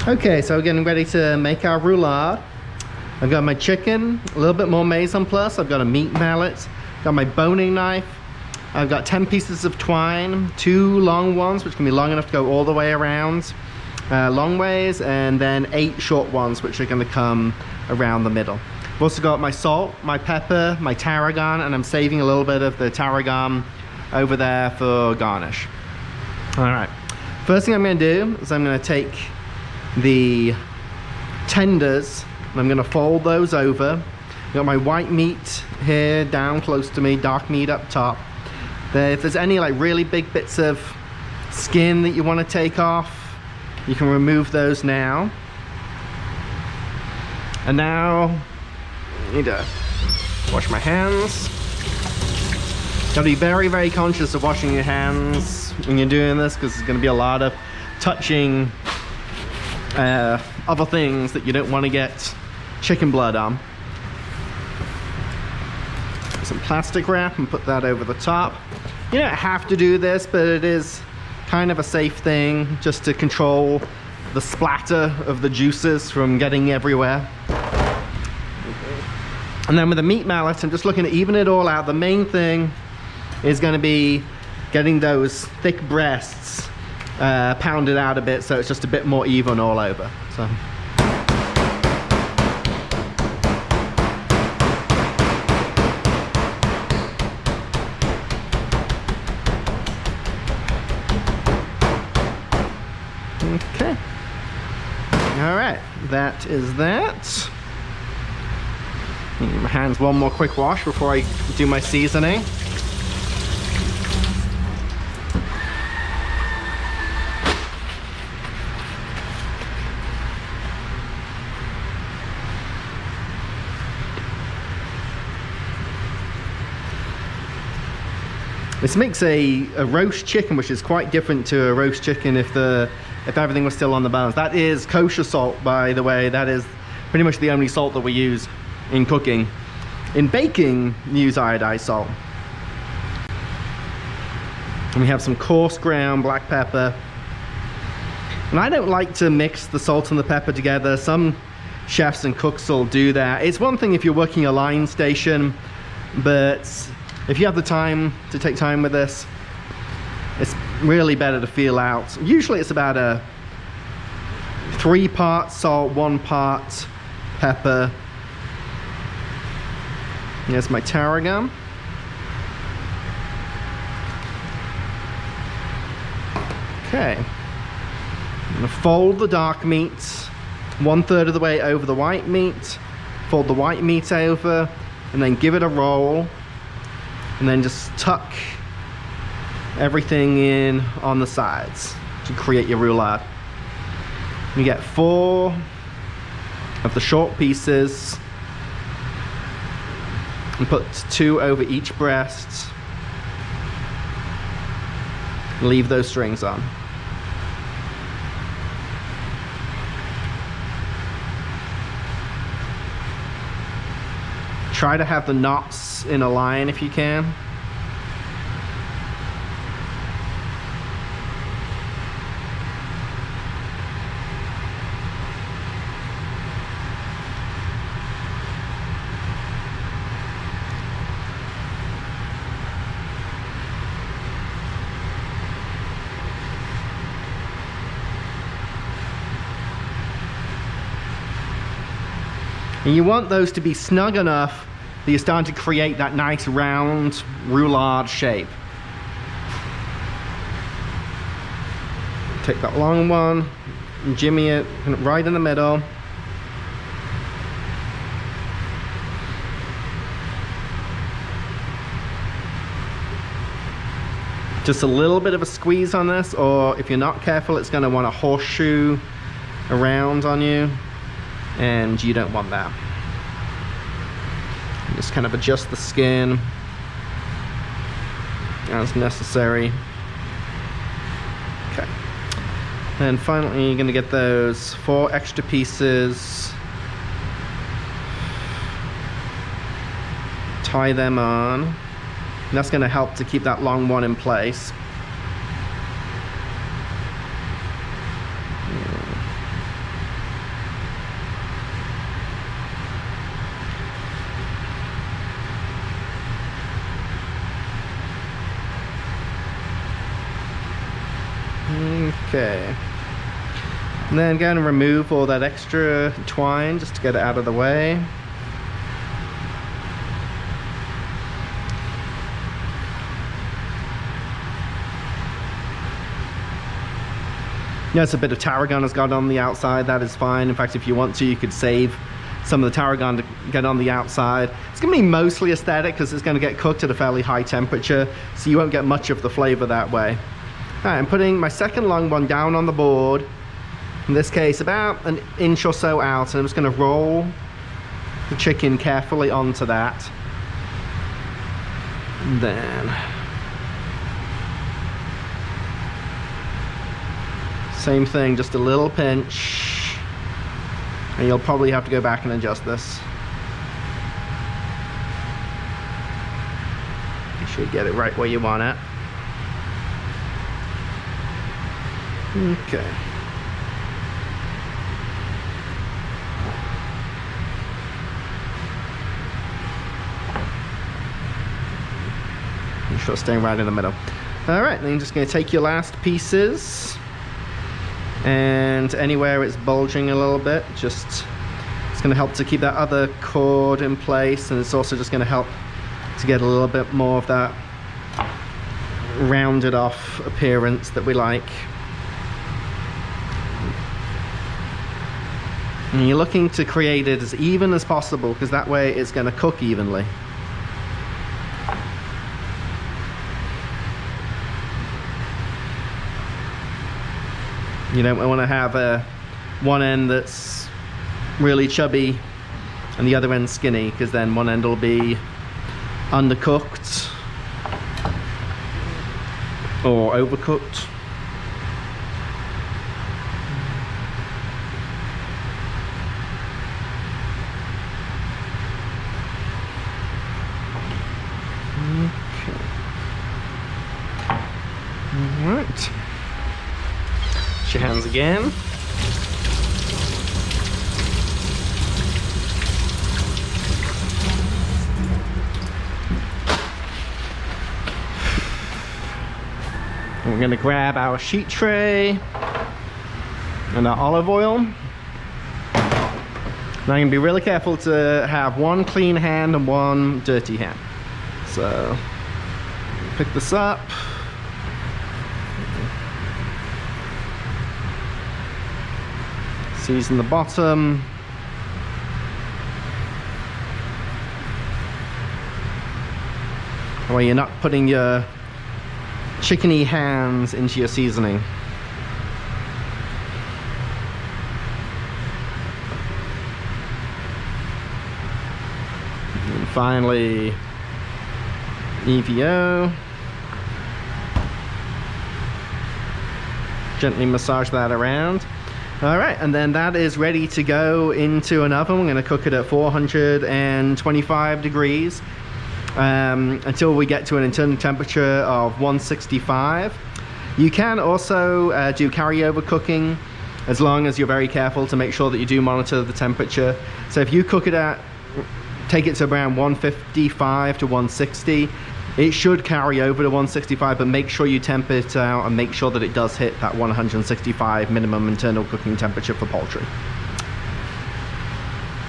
Okay, so we're getting ready to make our roulade. I've got my chicken, a little bit more mise en place. I've got a meat mallet, got my boning knife. I've got 10 pieces of twine, 2 long ones, which can be long enough to go all the way around long ways, and then 8 short ones, which are going to come around the middle. I've also got my salt, my pepper, my tarragon, and I'm saving a little bit of the tarragon over there for garnish. All right, first thing I'm going to do is I'm going to take the tenders and I'm going to fold those over. Got my white meat here down close to me, dark meat up top. If there's any like really big bits of skin that you want to take off, you can remove those now. And now I need to wash my hands. Got to be very, very conscious of washing your hands when you're doing this, because there's going to be a lot of touching other things that you don't want to get chicken blood on. Some plastic wrap and put that over the top. You don't have to do this, but it is kind of a safe thing just to control the splatter of the juices from getting everywhere. And then with the meat mallet, I'm just looking to even it all out. The main thing is going to be getting those thick breasts pounded out a bit, so it's just a bit more even all over. So. Okay. All right, that is that. My hands one more quick wash before I do my seasoning. This makes a roast chicken, which is quite different to a roast chicken if everything was still on the bones. That is kosher salt, by the way. That is pretty much the only salt that we use in cooking. In baking, we use iodized salt. And we have some coarse ground black pepper. And I don't like to mix the salt and the pepper together. Some chefs and cooks will do that. It's one thing if you're working a line station, but if you have the time to take time with this, it's really better to feel out. Usually it's about a 3 parts salt, 1 part pepper. Here's my tarragon. Okay. I'm gonna fold the dark meat 1/3 of the way over the white meat, fold the white meat over, and then give it a roll. And then just tuck everything in on the sides to create your roulade. You get 4 of the short pieces and put 2 over each breast. Leave those strings on. Try to have the knots in a line if you can. And you want those to be snug enough that you're starting to create that nice round roulade shape. Take that long one and jimmy it right in the middle. Just a little bit of a squeeze on this, or if you're not careful, it's going to want to horseshoe around on you, and you don't want that. Just kind of adjust the skin as necessary. Okay. And finally, you're going to get those 4 extra pieces. Tie them on. And that's going to help to keep that long one in place. Okay. And then go and remove all that extra twine just to get it out of the way. Yes, a bit of tarragon has got on the outside, that is fine. In fact, if you want to, you could save some of the tarragon to get on the outside. It's going to be mostly aesthetic because it's going to get cooked at a fairly high temperature, so you won't get much of the flavor that way. All right, I'm putting my second long one down on the board, in this case about an inch or so out, and I'm just going to roll the chicken carefully onto that. And then same thing, just a little pinch, and you'll probably have to go back and adjust this. You should get it right where you want it. Okay. Make sure it's staying right in the middle. All right, then you're just going to take your last pieces, and anywhere it's bulging a little bit, just it's going to help to keep that other cord in place, and it's also just going to help to get a little bit more of that rounded off appearance that we like. And you're looking to create it as even as possible, because that way it's going to cook evenly. You don't want to have one end that's really chubby and the other end skinny, because then one end will be undercooked or overcooked. Okay. All right. Your hands again. And we're going to grab our sheet tray and our olive oil. Now I'm going to be really careful to have one clean hand and one dirty hand. So pick this up. Season the bottom. That way you're not putting your chickeny hands into your seasoning. And finally, EVO. Gently massage that around. All right, and then that is ready to go into an oven. We're going to cook it at 425 degrees until we get to an internal temperature of 165. You can also do carryover cooking, as long as you're very careful to make sure that you do monitor the temperature. So if you cook it take it to around 155 to 160, it should carry over to 165, but make sure you temper it out and make sure that it does hit that 165 minimum internal cooking temperature for poultry.